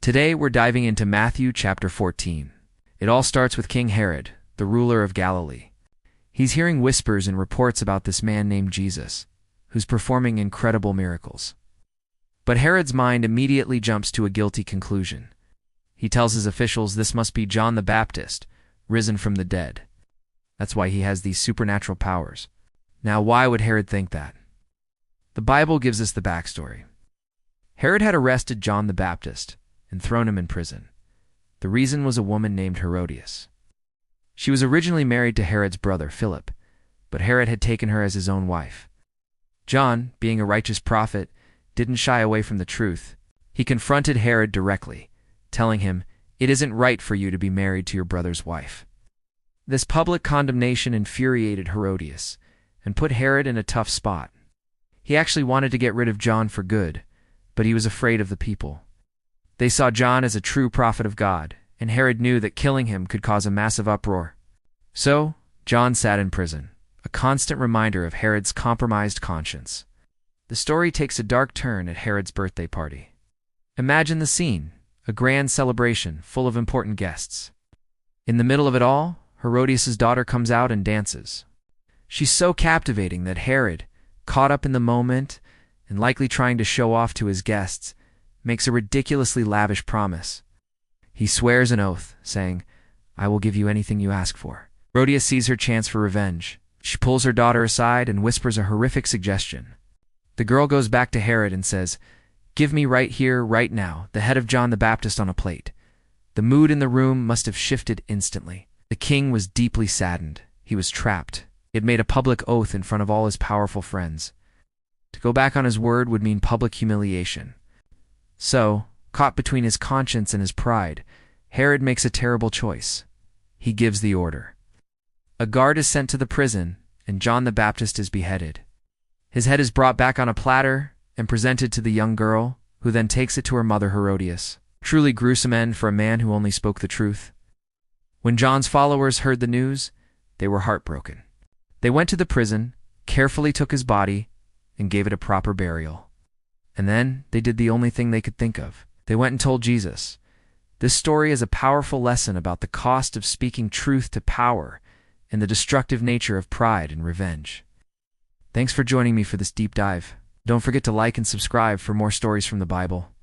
Today we're diving into Matthew chapter 14. It all starts with King Herod, the ruler of Galilee. He's hearing whispers and reports about this man named Jesus, who's performing incredible miracles. But Herod's mind immediately jumps to a guilty conclusion. He tells his officials this must be John the Baptist, risen from the dead. That's why he has these supernatural powers. Now, why would Herod think that? The Bible gives us the backstory. Herod had arrested John the Baptist and thrown him in prison. The reason was a woman named Herodias. She was originally married to Herod's brother, Philip, but Herod had taken her as his own wife. John, being a righteous prophet, didn't shy away from the truth. He confronted Herod directly, telling him, "It isn't right for you to be married to your brother's wife." This public condemnation infuriated Herodias and put Herod in a tough spot. He actually wanted to get rid of John for good, but he was afraid of the people. They saw John as a true prophet of God, and Herod knew that killing him could cause a massive uproar. So, John sat in prison, a constant reminder of Herod's compromised conscience. The story takes a dark turn at Herod's birthday party. Imagine the scene, a grand celebration full of important guests. In the middle of it all, Herodias' daughter comes out and dances. She's so captivating that Herod, caught up in the moment and likely trying to show off to his guests, makes a ridiculously lavish promise. He swears an oath, saying, "I will give you anything you ask for." Herodias sees her chance for revenge. She pulls her daughter aside and whispers a horrific suggestion. The girl goes back to Herod and says, "Give me right here, right now, the head of John the Baptist on a plate." The mood in the room must have shifted instantly. The king was deeply saddened. He was trapped. He had made a public oath in front of all his powerful friends. To go back on his word would mean public humiliation. So, caught between his conscience and his pride, Herod makes a terrible choice. He gives the order. A guard is sent to the prison, and John the Baptist is beheaded. His head is brought back on a platter and presented to the young girl, who then takes it to her mother Herodias. Truly gruesome end for a man who only spoke the truth. When John's followers heard the news, they were heartbroken. They went to the prison, carefully took his body, and gave it a proper burial. And then they did the only thing they could think of. They went and told Jesus. This story is a powerful lesson about the cost of speaking truth to power and the destructive nature of pride and revenge. Thanks for joining me for this deep dive. Don't forget to like and subscribe for more stories from the Bible.